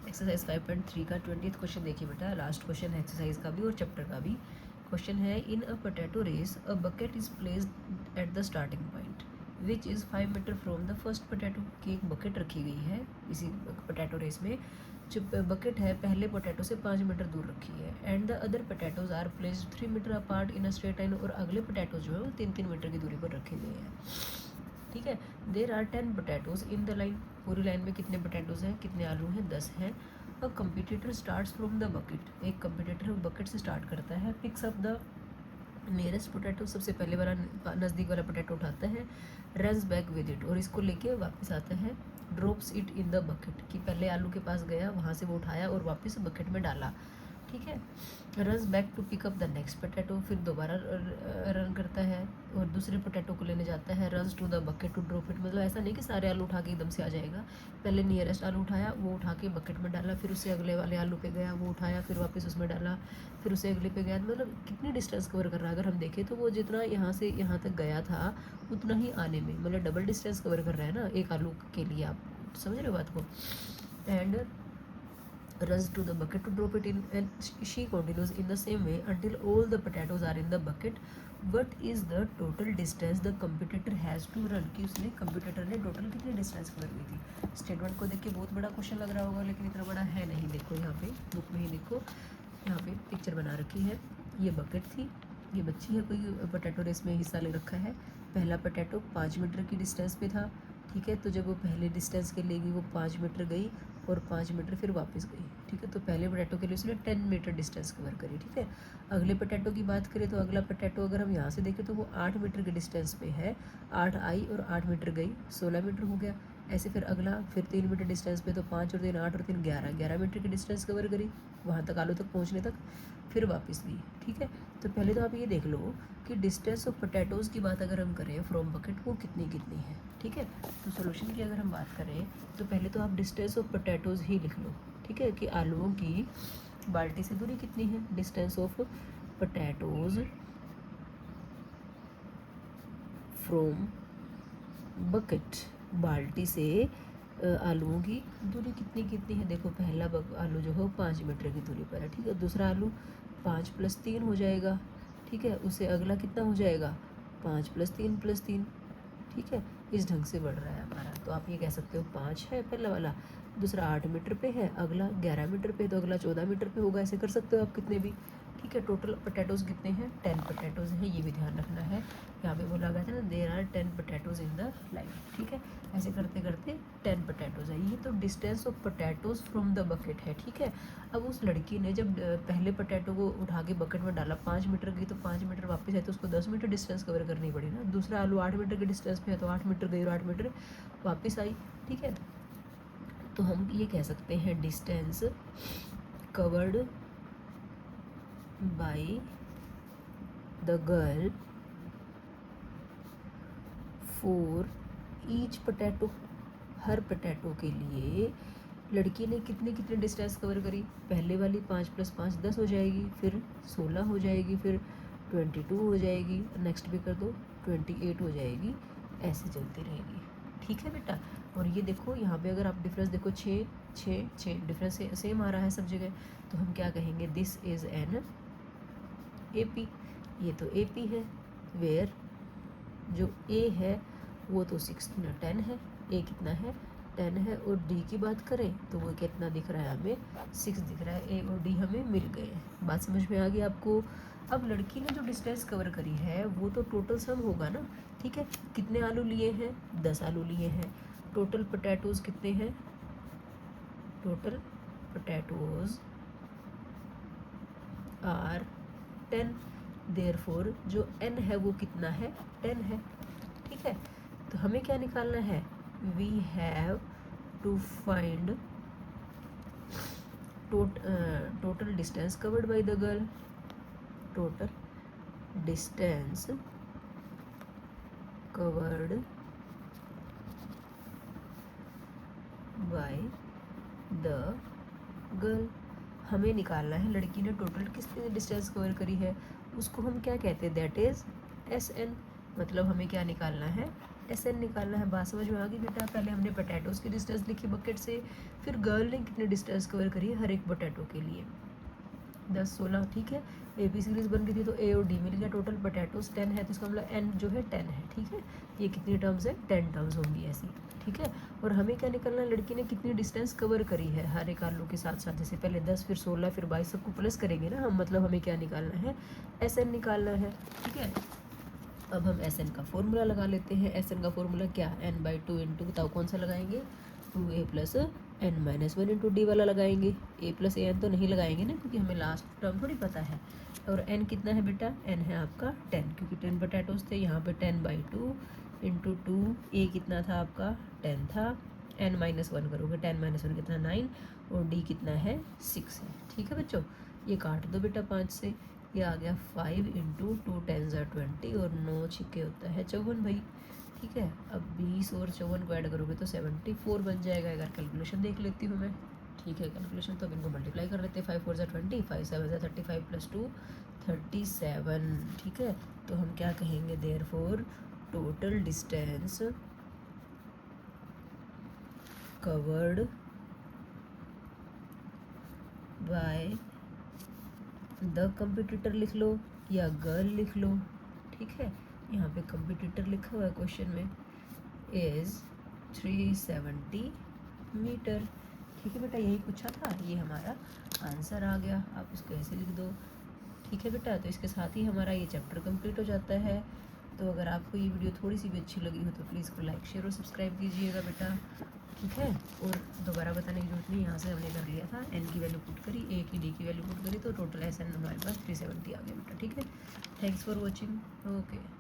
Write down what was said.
Exercise 5.3 का 20th question देखिए बेटा, लास्ट क्वेश्चन है एक्सरसाइज का भी और चैप्टर का भी। क्वेश्चन है, in a potato race a bucket is placed at the starting point which is 5 metre from the first potato. की एक बकेट रखी गई है इसी पोटैटो रेस में, जो बकेट है पहले पोटैटो से 5 मीटर दूर रखी है। And the other potatoes are placed 3 metre apart in a straight line, और अगले पोटैटो जो है वो 3-3 मीटर की दूरी पर रखे गए हैं। ठीक है, there are 10 potatoes in the line. पूरी लाइन में कितने पोटैटोज हैं, कितने आलू हैं, 10 हैं। A competitor starts from the bucket, एक कंपटीटर बकेट से स्टार्ट करता है। Picks up the nearest potato, सबसे पहले वाला नज़दीक वाला पोटैटो उठाता है। रन्स बैक विद इट, और इसको लेके वापस आता है। Drops it in the bucket, कि पहले आलू के पास गया, वहाँ से वो उठाया और वापस बकेट में डाला। ठीक है, runs back to pick up the next potato, फिर दोबारा रन करता है और दूसरे पोटैटो को लेने जाता है। Runs to the bucket to drop it, मतलब ऐसा नहीं कि सारे आलू उठा के एकदम से आ जाएगा। पहले नियरेस्ट आलू उठाया, वो उठा के बकेट में डाला, फिर उससे अगले वाले आलू पे गया, वो उठाया, फिर वापस उसमें डाला, फिर उससे अगले पे गया। मतलब कितनी डिस्टेंस कवर कर रहा है, अगर हम देखें तो वो जितना यहाँ से यहाँ तक गया था उतना ही आने में, मतलब डबल डिस्टेंस कवर कर रहा है ना एक आलू के लिए। आप समझ रहे हो बात को। And runs to the bucket to drop it in, and she continues in the same way until all the potatoes are in the bucket. What is the total distance the competitor has to run, कि उसने computer ने total कितनी distance cover की थी। Statement को देख के बहुत बड़ा क्वेश्चन लग रहा होगा, लेकिन इतना बड़ा है नहीं। देखो यहाँ पे बुक में ही देखो, यहाँ पे पिक्चर बना रखी है। ये बकेट थी, ये बच्ची है, कोई पोटैटो रेस में हिस्सा ले रखा है। पहला पोटैटो 5 मीटर की डिस्टेंस पे था। ठीक है, तो जब वो पहले डिस्टेंस के लेगी वो 5 मीटर गई और 5 मीटर फिर वापस गई। ठीक है, तो पहले पोटैटो के लिए उसने 10 मीटर डिस्टेंस कवर करी। ठीक है, अगले पोटैटो की बात करें तो अगला पोटैटो अगर हम यहाँ से देखें तो वो 8 मीटर के डिस्टेंस पे है। 8 आई और 8 मीटर गई, 16 मीटर हो गया। ऐसे फिर अगला फिर 3 मीटर डिस्टेंस पे, तो 5 और 3 8 और 3 11 मीटर की डिस्टेंस कवर करी वहाँ तक, आलू तक पहुँचने तक, फिर वापस गई। ठीक है, तो पहले तो आप ये देख लो कि डिस्टेंस ऑफ पोटैटोज़ की बात अगर हम करें फ्रॉम बकेट, वो कितनी कितनी है। ठीक है, तो सोल्यूशन की अगर हम बात करें तो पहले तो आप डिस्टेंस ऑफ पोटैटोज़ ही लिख लो। ठीक है, कि आलूओं की बाल्टी से दूरी कितनी है, distance of potatoes from bucket, बाल्टी से आलूओं की दूरी कितनी कितनी है। देखो पहला आलू जो है 5 मीटर की दूरी पर है। ठीक है, दूसरा आलू 5 + 3 हो जाएगा। ठीक है, उससे अगला कितना हो जाएगा, 5 + 3 + 3। ठीक है, इस ढंग से बढ़ रहा है हमारा। तो आप ये कह सकते हो 5 है पहला वाला, दूसरा 8 मीटर पे है, अगला 11 मीटर पे, तो अगला 14 मीटर पे होगा। ऐसे कर सकते हो आप कितने भी। ठीक है, टोटल पोटैटोज़ कितने हैं, 10 पोटैटोज़ हैं, ये भी ध्यान रखना है। यहाँ पे बोला गया था ना, there are 10 potatoes in the line. ठीक है, ऐसे करते करते 10 पोटैटोज़ है। ये तो distance of potatoes from the bucket है। ठीक है, अब उस लड़की ने जब पहले पोटैटो को उठा के बकेट में डाला, 5 मीटर गई, तो 5 मीटर वापस है, तो उसको 10 मीटर डिस्टेंस कवर करनी पड़ी ना। दूसरा आलू 8 मीटर के डिस्टेंस पे है, तो 8 मीटर गई और 8 मीटर वापस आई। ठीक है, तो हम ये कह सकते हैं distance covered by the girl for each potato, her potato के लिए लड़की ने कितनी कितनी डिस्टेंस कवर करी। पहले वाली 5 + 5 10 हो जाएगी, फिर 16 हो जाएगी, फिर 22 हो जाएगी, नेक्स्ट भी कर दो 28 हो जाएगी, ऐसे चलती रहेगी। ठीक है बेटा, और ये देखो यहाँ पे अगर आप डिफरेंस देखो 6 6 6 डिफरेंस सेम आ रहा है सब जगह, तो हम क्या कहेंगे, दिस इज़ एन AP। ये तो AP है, वेयर जो A है वो तो 10 है, A कितना है 10 है, और D की बात करें तो वो कितना दिख रहा है हमें, 6 दिख रहा है। A और D हमें मिल गए हैं। बात समझ में आ गई आपको। अब लड़की ने जो डिस्टेंस कवर करी है वो तो टोटल सम होगा ना। ठीक है, कितने आलू लिए हैं, 10 आलू लिए हैं। टोटल पोटैटोज़ कितने हैं, टोटल पोटैटोज़ आर 10, देयरफॉर जो n है वो कितना है, 10 है। ठीक है, तो हमें क्या निकालना है, we have to find total distance covered by the girl, total distance covered by the girl. हमें निकालना है लड़की ने टोटल कितनी डिस्टेंस कवर करी है, उसको हम क्या कहते हैं, दैट इज़ SN। मतलब हमें क्या निकालना है, एस एन निकालना है। बात समझ में आ गई बेटा? पहले हमने पोटैटोज़ की डिस्टेंस लिखी बकेट से, फिर गर्ल ने कितनी डिस्टेंस कवर करी हर एक पोटैटो के लिए, 10 16, ठीक है। ए बी सीरीज़ बन रही थी तो ए और डी मिल गया, टोटल पोटैटोज़ 10 है, तो इसका मतलब एन जो है 10 है, ठीक है। ये कितनी टर्म्स है? 10 टर्म्स होंगी ऐसी, ठीक है। और हमें क्या निकलना है, लड़की ने कितनी डिस्टेंस कवर करी है हर एक आलू के साथ साथ, जैसे पहले 10 फिर 16 फिर 22 सबको प्लस करेंगे ना हम, मतलब हमें क्या निकालना है, एस एन निकालना है, ठीक है। अब हम एस एन का फॉर्मूला लगा लेते हैं। एस एन का फॉर्मूला क्या? n/2 इंटू, बताओ कौन सा लगाएंगे? 2a plus n-1 into D वाला लगाएंगे। a प्लस ए एन तो नहीं लगाएंगे ना, क्योंकि हमें लास्ट टर्म थोड़ी पता है। और n कितना है बेटा? n है आपका 10, क्योंकि 10 पोटैटोज थे, यहाँ पे 10/2 इंटू 2, a कितना था आपका? 10 था, n-1 करोगे, 10 - 1 कितना? 9, और d कितना है? 6 है, ठीक है बच्चों। ये काट दो बेटा 5 से, ये आ गया 5 इंटू 2 10 = 20, और 9 छिक्के होता है 54 भाई, ठीक है। अब 20 और 54 को ऐड करोगे तो 74 बन जाएगा। अगर कैलकुलेशन देख लेती हूँ मैं, ठीक है। कैलकुलेशन तो अब इनको मल्टीप्लाई कर लेते हैं, 5 4 = 20, 5 7 = 35 प्लस 2 37, ठीक है। तो हम क्या कहेंगे? Therefore total distance covered by the competitor लिख लो या गर्ल लिख लो, ठीक है। यहाँ पे कंपटीटर लिखा हुआ है क्वेश्चन में, इज़ 370 मीटर, ठीक है बेटा। यही पूछा था, ये हमारा आंसर आ गया। आप इसको ऐसे लिख दो, ठीक है बेटा। तो इसके साथ ही हमारा ये चैप्टर कंप्लीट हो जाता है। तो अगर आपको ये वीडियो थोड़ी सी भी अच्छी लगी हो तो प्लीज़ को लाइक शेयर और सब्सक्राइब कीजिएगा बेटा, ठीक है। और दोबारा बताने की जरूरत नहीं, यहाँ से हमने कर लिया था, एन की वैल्यू पुट करी, ए की डी की वैल्यू पुट करी, तो टोटल एस एन हमारे पास 370 आ गया बेटा, ठीक है। Thanks for watching, okay.